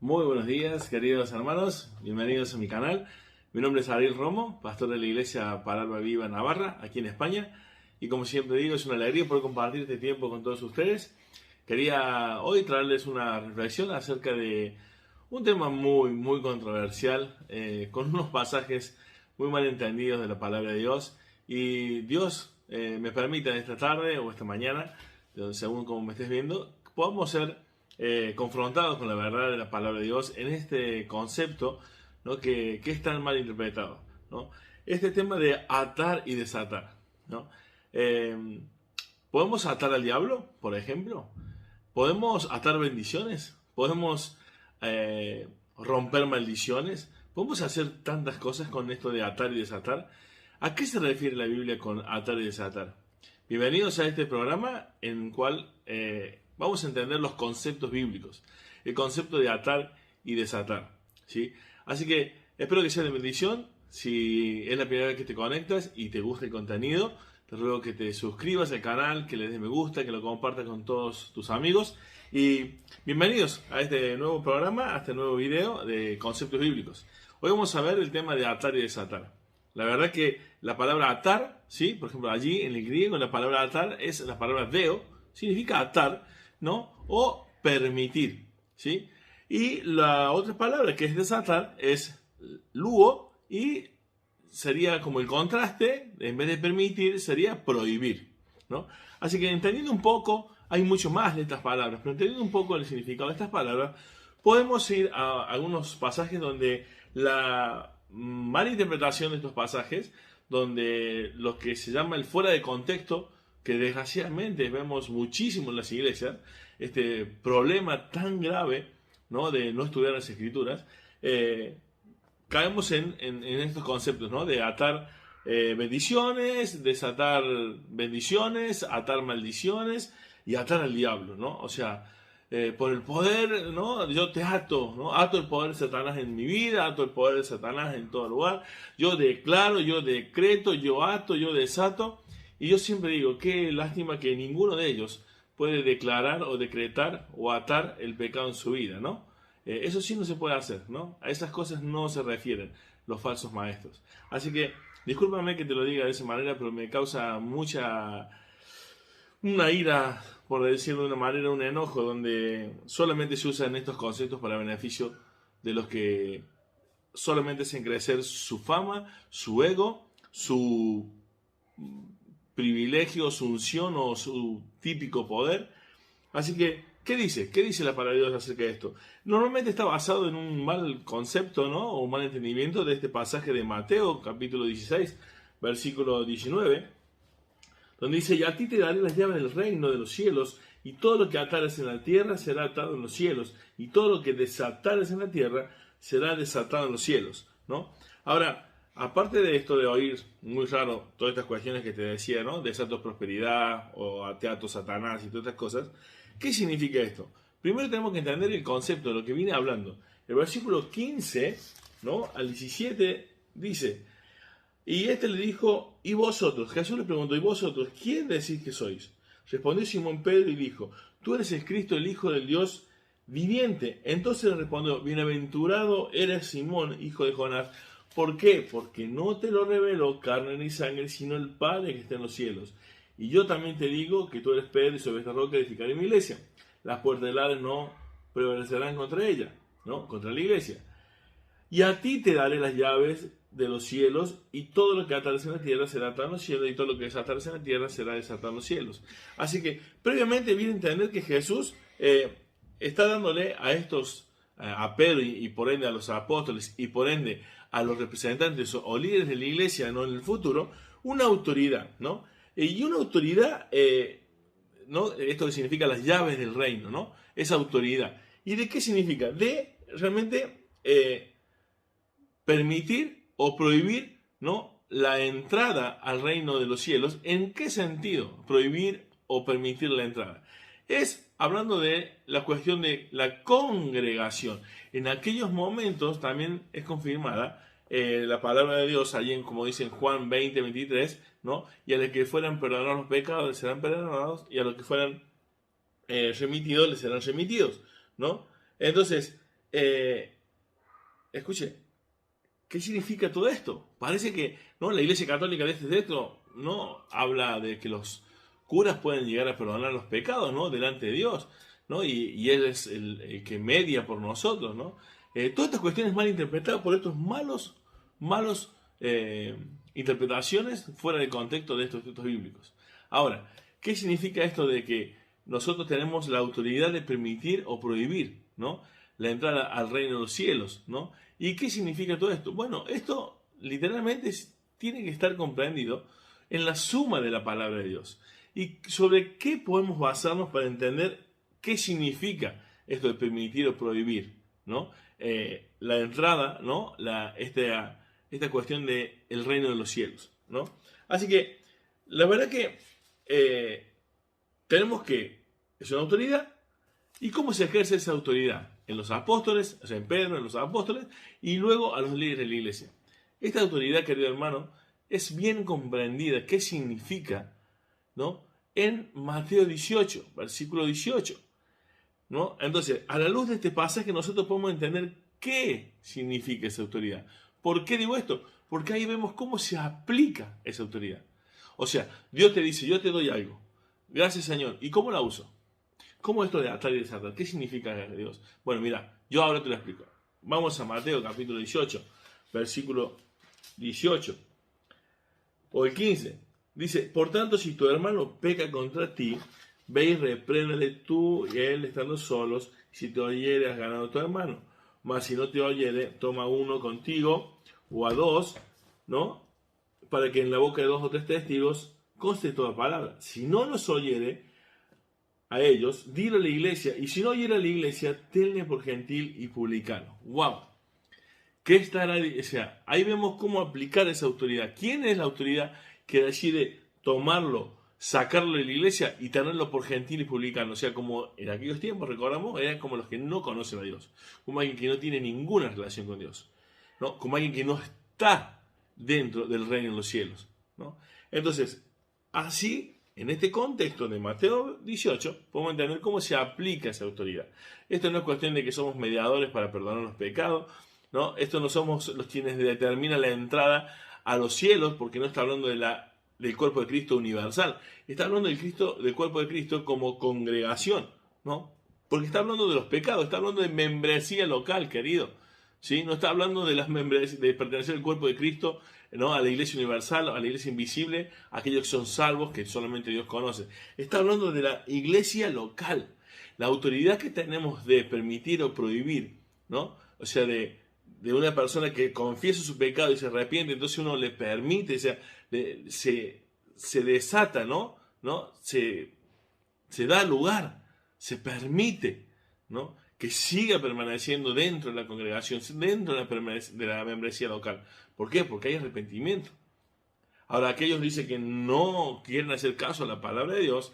Muy buenos días, queridos hermanos, bienvenidos a mi canal. Mi nombre es Ariel Romo, pastor de la Iglesia Palabra Viva Navarra, aquí en España. Y como siempre digo, es una alegría poder compartir este tiempo con todos ustedes. Quería hoy traerles una reflexión acerca de un tema muy controversial, con unos pasajes muy mal entendidos de la Palabra de Dios. Y Dios me permita esta tarde o esta mañana, según como me estés viendo, podamos ser confrontados con la verdad de la palabra de Dios en este concepto, ¿no? que es tan mal interpretado, ¿no? Este tema de atar y desatar, ¿no? ¿Podemos atar al diablo, por ejemplo? ¿Podemos atar bendiciones? ¿Podemos romper maldiciones? ¿Podemos hacer tantas cosas con esto de atar y desatar? ¿A qué se refiere la Biblia con atar y desatar? Bienvenidos a este programa en el cual vamos a entender los conceptos bíblicos, el concepto de atar y desatar, ¿sí? Así que espero que sea de bendición. Si es la primera vez que te conectas y te gusta el contenido, te ruego que te suscribas al canal, que le des me gusta, que lo compartas con todos tus amigos. Y bienvenidos a este nuevo programa, a este nuevo video de conceptos bíblicos. Hoy vamos a ver el tema de atar y desatar. La verdad que la palabra atar, ¿sí? Por ejemplo, allí en el griego la palabra atar es la palabra deo, significa atar, ¿no? O permitir, ¿sí? Y la otra palabra que es desatar es luo y sería como el contraste, en vez de permitir sería prohibir, ¿no? Así que entendiendo un poco, hay mucho más de estas palabras, pero entendiendo un poco el significado de estas palabras, podemos ir a algunos pasajes donde la mala interpretación de estos pasajes, donde lo que se llama el fuera de contexto, que desgraciadamente vemos muchísimo en las iglesias, este problema tan grave, ¿no? De no estudiar las escrituras, caemos en estos conceptos, ¿no? De atar bendiciones, desatar bendiciones, atar maldiciones y atar al diablo, ¿no? O sea, por el poder, ¿no? Yo te ato, ¿no? Ato el poder de Satanás en mi vida, ato el poder de Satanás en todo lugar. Yo declaro, yo decreto, yo ato, yo desato. Y yo siempre digo, qué lástima que ninguno de ellos puede declarar o decretar o atar el pecado en su vida, ¿no? Eso sí no se puede hacer, ¿no? A esas cosas no se refieren los falsos maestros. Así que, discúlpame que te lo diga de esa manera, pero me causa una ira, por decirlo de una manera, un enojo, donde solamente se usan estos conceptos para beneficio de los que solamente hacen crecer su fama, su ego, su privilegio, su unción o su típico poder. Así que, ¿qué dice? ¿Qué dice la palabra de Dios acerca de esto? Normalmente está basado en un mal concepto, ¿no? O un mal entendimiento de este pasaje de Mateo, capítulo 16, versículo 19, donde dice: y a ti te daré las llaves del reino de los cielos, y todo lo que atares en la tierra será atado en los cielos, y todo lo que desatares en la tierra será desatado en los cielos, ¿no? Ahora, aparte de esto de oír muy raro todas estas cuestiones que te decía, ¿no? Desato prosperidad o ateato Satanás y todas estas cosas, ¿qué significa esto? Primero tenemos que entender el concepto de lo que viene hablando. El versículo 15, ¿no? Al 17 dice: y este le dijo: ¿y vosotros? Jesús le preguntó: ¿y vosotros quién decís que sois? Respondió Simón Pedro y dijo: tú eres el Cristo, el Hijo del Dios viviente. Entonces le respondió: bienaventurado eres Simón, hijo de Jonás. ¿Por qué? Porque no te lo reveló carne ni sangre, sino el Padre que está en los cielos. Y yo también te digo que tú eres Pedro, y sobre esta roca edificaré mi iglesia. Las puertas del Hades no prevalecerán contra ella, ¿no? Contra la iglesia. Y a ti te daré las llaves de los cielos, y todo lo que atares en la tierra será atado en los cielos, y todo lo que desatares en la tierra será desatado en los cielos. Así que previamente viene a entender que Jesús está dándole a estos, a Pedro y por ende a los apóstoles y por ende a los representantes o líderes de la iglesia, ¿no? En el futuro, una autoridad, ¿no? Y una autoridad, ¿no? Esto que significa las llaves del reino, ¿no? Esa autoridad. ¿Y de qué significa? De realmente permitir o prohibir, ¿no? La entrada al reino de los cielos. ¿En qué sentido prohibir o permitir la entrada? Es hablando de la cuestión de la congregación. En aquellos momentos también es confirmada la palabra de Dios allí en, como dice en Juan 20, 23, ¿no? Y a los que fueran perdonados los pecados les serán perdonados, y a los que fueran remitidos les serán remitidos, ¿no? Entonces, eh, escuche, ¿qué significa todo esto? Parece que no, la Iglesia Católica de esto no habla de que los curas pueden llegar a perdonar los pecados, ¿no? Delante de Dios, ¿no? Y Él es el que media por nosotros, ¿no? Todas estas cuestiones mal interpretadas por estos malos interpretaciones fuera de contexto de estos textos bíblicos. Ahora, ¿qué significa esto de que nosotros tenemos la autoridad de permitir o prohibir, ¿no? La entrada al reino de los cielos, ¿no? ¿Y qué significa todo esto? Bueno, esto literalmente tiene que estar comprendido en la suma de la palabra de Dios. ¿Y sobre qué podemos basarnos para entender qué significa esto de permitir o prohibir, ¿no? La entrada, ¿no? Esta cuestión del reino de los cielos, ¿no? Así que, la verdad que tenemos que, es una autoridad, ¿y cómo se ejerce esa autoridad? En los apóstoles, o sea, en Pedro, en los apóstoles, y luego a los líderes de la iglesia. Esta autoridad, querido hermano, es bien comprendida, qué significa, ¿no? En Mateo 18, versículo 18, ¿no? Entonces, a la luz de este pasaje, nosotros podemos entender qué significa esa autoridad. ¿Por qué digo esto? Porque ahí vemos cómo se aplica esa autoridad. O sea, Dios te dice, yo te doy algo. Gracias, Señor. ¿Y cómo la uso? ¿Cómo esto de atar y desatar? ¿Qué significa Dios? Bueno, mira, yo ahora te lo explico. Vamos a Mateo capítulo 18, versículo 18 o el 15. Dice, por tanto, si tu hermano peca contra ti, ve y repréndele tú y él estando solos. Si te oyere, has ganado a tu hermano. Mas si no te oyere, toma uno contigo o a dos, ¿no? Para que en la boca de dos o tres testigos conste toda palabra. Si no los oyere a ellos, dilo a la iglesia, y si no oyera a la iglesia, tenle por gentil y publicano. ¡Wow! ¿Qué estará? O sea, ahí vemos cómo aplicar esa autoridad. ¿Quién es la autoridad que decide tomarlo, sacarlo de la iglesia y tenerlo por gentil y publicano? O sea, como en aquellos tiempos, recordamos, eran como los que no conocen a Dios, como alguien que no tiene ninguna relación con Dios, ¿no? Como alguien que no está dentro del reino de los cielos, ¿no? Entonces, así, en este contexto de Mateo 18, podemos entender cómo se aplica esa autoridad. Esto no es cuestión de que somos mediadores para perdonar los pecados, ¿no? Esto no somos los quienes determinan la entrada a los cielos, porque no está hablando del cuerpo de Cristo universal. Está hablando del cuerpo de Cristo como congregación, ¿no? Porque está hablando de los pecados, está hablando de membresía local, querido. ¿Sí? No está hablando de de pertenecer al cuerpo de Cristo, ¿no? A la iglesia universal, a la iglesia invisible, aquellos que son salvos, que solamente Dios conoce. Está hablando de la iglesia local, la autoridad que tenemos de permitir o prohibir, ¿no? O sea, de una persona que confiesa su pecado y se arrepiente, entonces uno le permite, o sea, se desata, ¿no? Se da lugar, se permite, ¿no? Que siga permaneciendo dentro de la congregación, dentro de la membresía local. ¿Por qué? Porque hay arrepentimiento. Ahora, aquellos dicen que no quieren hacer caso a la palabra de Dios,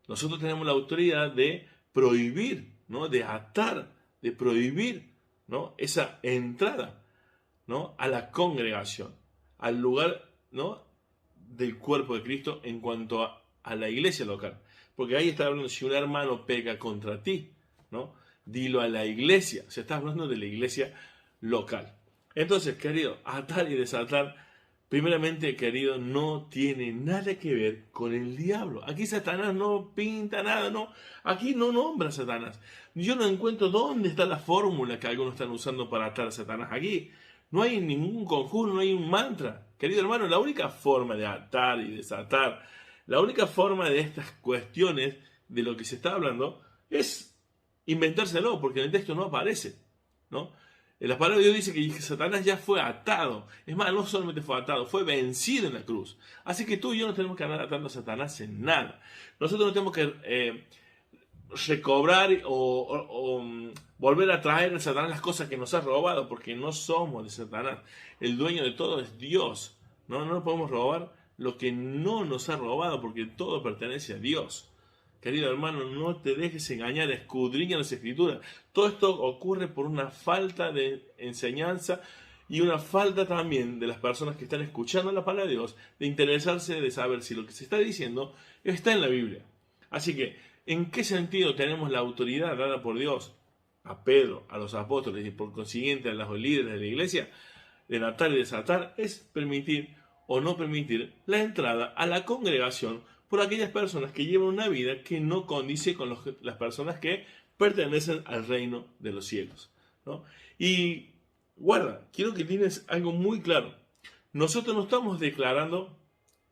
nosotros tenemos la autoridad de prohibir, ¿no? De atar, de prohibir, ¿no? Esa entrada, ¿no? A la congregación, al lugar, ¿no? Del cuerpo de Cristo en cuanto a la iglesia local. Porque ahí está hablando, si un hermano peca contra ti, ¿no? Dilo a la iglesia. Se está hablando de la iglesia local. Entonces, querido, atar y desatar, primeramente, querido, no tiene nada que ver con el diablo. Aquí Satanás no pinta nada, no. Aquí no nombra a Satanás. Yo no encuentro dónde está la fórmula que algunos están usando para atar a Satanás. Aquí no hay ningún conjuro, no hay un mantra. Querido hermano, la única forma de atar y desatar, la única forma de estas cuestiones de lo que se está hablando es inventárselo, porque en el texto no aparece, ¿no? En la palabra de Dios dice que Satanás ya fue atado. Es más, no solamente fue atado, fue vencido en la cruz. Así que tú y yo no tenemos que andar atando a Satanás en nada. Nosotros no tenemos que recobrar o volver a traer a Satanás las cosas que nos ha robado, porque no somos de Satanás. El dueño de todo es Dios. No podemos robar lo que no nos ha robado, porque todo pertenece a Dios. Querido hermano, no te dejes engañar, escudriña las escrituras. Todo esto ocurre por una falta de enseñanza y una falta también de las personas que están escuchando la palabra de Dios, de interesarse, de saber si lo que se está diciendo está en la Biblia. Así que, ¿en qué sentido tenemos la autoridad dada por Dios? a Pedro, a los apóstoles y por consiguiente a los líderes de la iglesia, de atar y desatar, es permitir o no permitir la entrada a la congregación por aquellas personas que llevan una vida que no condice con las personas que pertenecen al reino de los cielos, ¿no? Y guarda, quiero que tienes algo muy claro. Nosotros no estamos declarando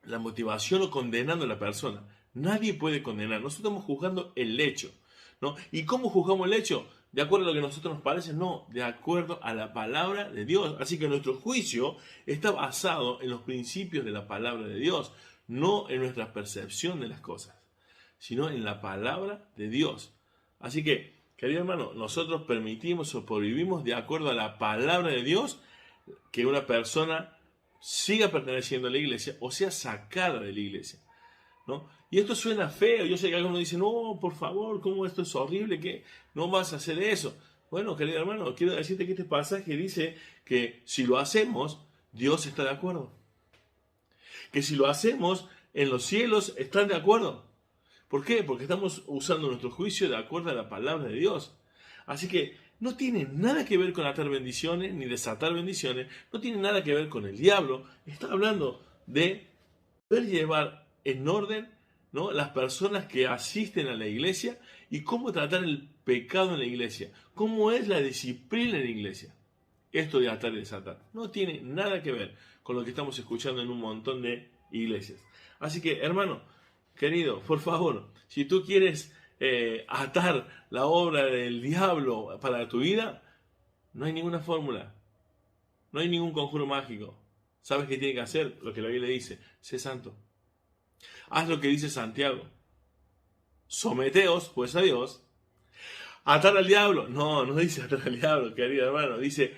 la motivación o condenando a la persona. Nadie puede condenar. Nosotros estamos juzgando el hecho, ¿no? ¿Y cómo juzgamos el hecho? ¿De acuerdo a lo que a nosotros nos parece? No, de acuerdo a la palabra de Dios. Así que nuestro juicio está basado en los principios de la palabra de Dios, no en nuestra percepción de las cosas, sino en la palabra de Dios. Así que, querido hermano, nosotros permitimos o prohibimos de acuerdo a la palabra de Dios que una persona siga perteneciendo a la iglesia o sea sacada de la iglesia, ¿no? Y esto suena feo. Yo sé que algunos dicen, no, por favor, ¿cómo esto es horrible? ¿Qué? No vas a hacer eso. Bueno, querido hermano, quiero decirte que este pasaje dice que si lo hacemos, Dios está de acuerdo. Que si lo hacemos, en los cielos están de acuerdo. ¿Por qué? Porque estamos usando nuestro juicio de acuerdo a la palabra de Dios. Así que no tiene nada que ver con atar bendiciones ni desatar bendiciones. No tiene nada que ver con el diablo. Está hablando de poder llevar en orden, ¿no?, las personas que asisten a la iglesia y cómo tratar el pecado en la iglesia. Cómo es la disciplina en la iglesia. Esto de atar y desatar no tiene nada que ver con lo que estamos escuchando en un montón de iglesias. Así que, hermano, querido, por favor, si tú quieres atar la obra del diablo para tu vida, no hay ninguna fórmula, no hay ningún conjuro mágico. ¿Sabes qué tiene que hacer? Lo que la Biblia dice: sé santo. Haz lo que dice Santiago. Someteos, pues, a Dios. ¿Atar al diablo? No, no dice atar al diablo, querido hermano. Dice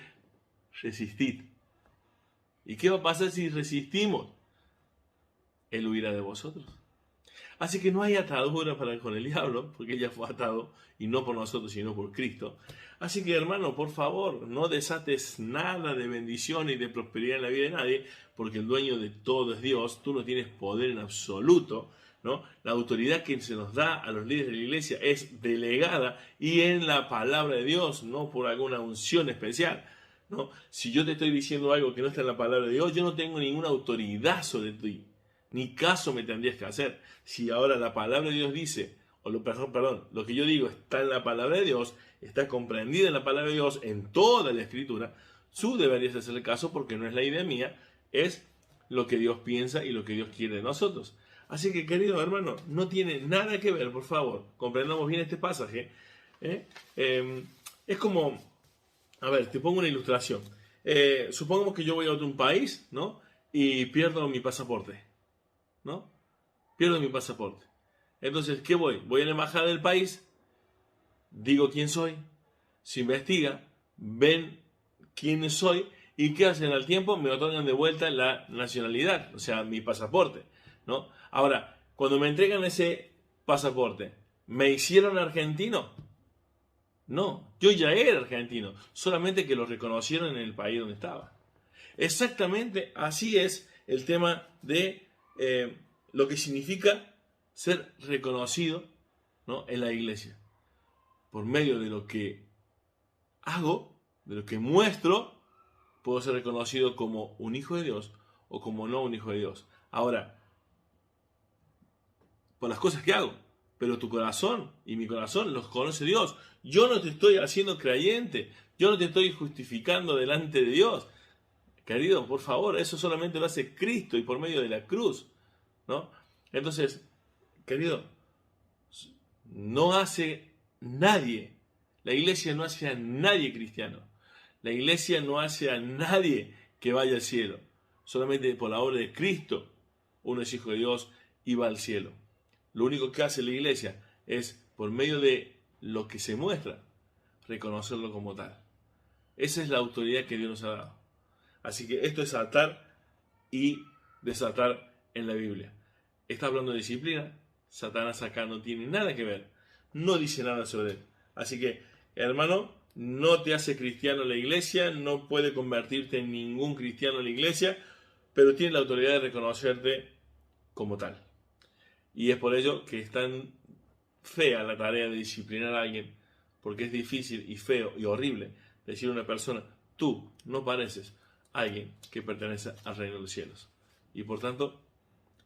resistid. ¿Y qué va a pasar si resistimos? Él huirá de vosotros. Así que no hay atadura con el diablo, porque ya fue atado, y no por nosotros, sino por Cristo. Así que, hermano, por favor, no desates nada de bendición y de prosperidad en la vida de nadie, porque el dueño de todo es Dios. Tú no tienes poder en absoluto, ¿no? La autoridad que se nos da a los líderes de la iglesia es delegada y en la palabra de Dios, no por alguna unción especial, ¿no? Si yo te estoy diciendo algo que no está en la palabra de Dios, yo no tengo ninguna autoridad sobre ti. Ni caso me tendrías que hacer. Si ahora la palabra de Dios dice, lo que yo digo está en la palabra de Dios, está comprendida en la palabra de Dios, en toda la escritura, tú deberías hacerle caso porque no es la idea mía, es lo que Dios piensa y lo que Dios quiere de nosotros. Así que, querido hermano, no tiene nada que ver, por favor, comprendamos bien este pasaje. Es como, a ver, te pongo una ilustración. Supongamos que yo voy a otro país, ¿no? Y pierdo mi pasaporte, ¿no? Pierdo mi pasaporte. Entonces, ¿qué voy? Voy a la embajada del país, digo quién soy, se investiga, ven quién soy y ¿qué hacen al tiempo? Me otorgan de vuelta la nacionalidad, o sea, mi pasaporte, ¿no? Ahora, cuando me entregan ese pasaporte, ¿me hicieron argentino? No, yo ya era argentino, solamente que lo reconocieron en el país donde estaba. Exactamente así es el tema de lo que significa ser reconocido, ¿no?, en la iglesia. Por medio de lo que hago, de lo que muestro, puedo ser reconocido como un hijo de Dios o como no un hijo de Dios. Ahora, por las cosas que hago, pero tu corazón y mi corazón los conoce Dios. Yo no te estoy haciendo creyente, yo no te estoy justificando delante de Dios. Querido, por favor, eso solamente lo hace Cristo y por medio de la cruz, ¿no? Entonces, querido, no hace nadie, la iglesia no hace a nadie cristiano, la iglesia no hace a nadie que vaya al cielo, solamente por la obra de Cristo uno es hijo de Dios y va al cielo. Lo único que hace la iglesia es, por medio de lo que se muestra, reconocerlo como tal. Esa es la autoridad que Dios nos ha dado. Así que esto es atar y desatar en la Biblia. Está hablando de disciplina. Satanás acá no tiene nada que ver. No dice nada sobre él. Así que, hermano, no te hace cristiano la iglesia, no puede convertirte en ningún cristiano en la iglesia, pero tiene la autoridad de reconocerte como tal. Y es por ello que es tan fea la tarea de disciplinar a alguien, porque es difícil y feo y horrible decir a una persona, tú no pareces alguien que pertenece al reino de los cielos. Y por tanto,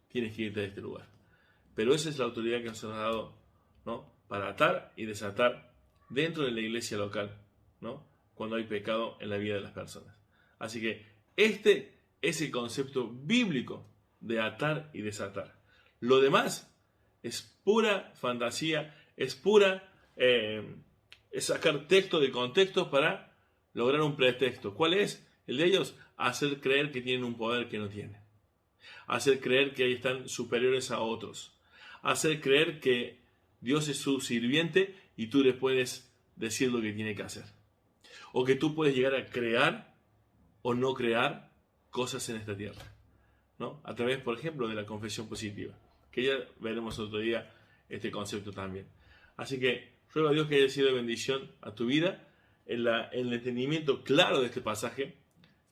tienes que irte de este lugar. Pero esa es la autoridad que nos ha dado, ¿no?, para atar y desatar dentro de la iglesia local, ¿no?, cuando hay pecado en la vida de las personas. Así que este es el concepto bíblico de atar y desatar. Lo demás es pura fantasía, es pura es sacar texto de contexto para lograr un pretexto. ¿Cuál es? El de ellos, hacer creer que tienen un poder que no tienen. Hacer creer que están superiores a otros. Hacer creer que Dios es su sirviente y tú le puedes decir lo que tiene que hacer. O que tú puedes llegar a crear o no crear cosas en esta tierra, ¿no? A través, por ejemplo, de la confesión positiva, que ya veremos otro día este concepto también. Así que ruego a Dios que haya sido de bendición a tu vida en el entendimiento claro de este pasaje.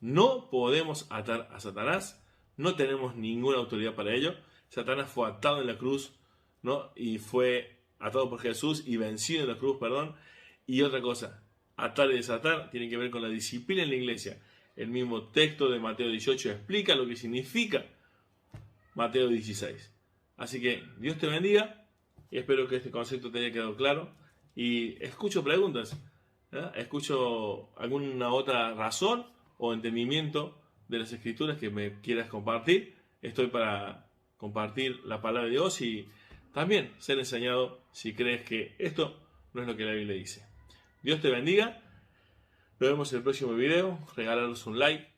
No podemos atar a Satanás, no tenemos ninguna autoridad para ello. Satanás fue atado en la cruz, ¿no?, y fue atado por Jesús y vencido en la cruz, perdón. Y otra cosa, atar y desatar tiene que ver con la disciplina en la iglesia. El mismo texto de Mateo 18 explica lo que significa Mateo 16. Así que Dios te bendiga y espero que este concepto te haya quedado claro. Y escucho preguntas, ¿eh? Escucho alguna otra razón o entendimiento de las Escrituras que me quieras compartir. Estoy para compartir la palabra de Dios y también ser enseñado si crees que esto no es lo que la Biblia dice. Dios te bendiga. Nos vemos en el próximo video. Regálanos un like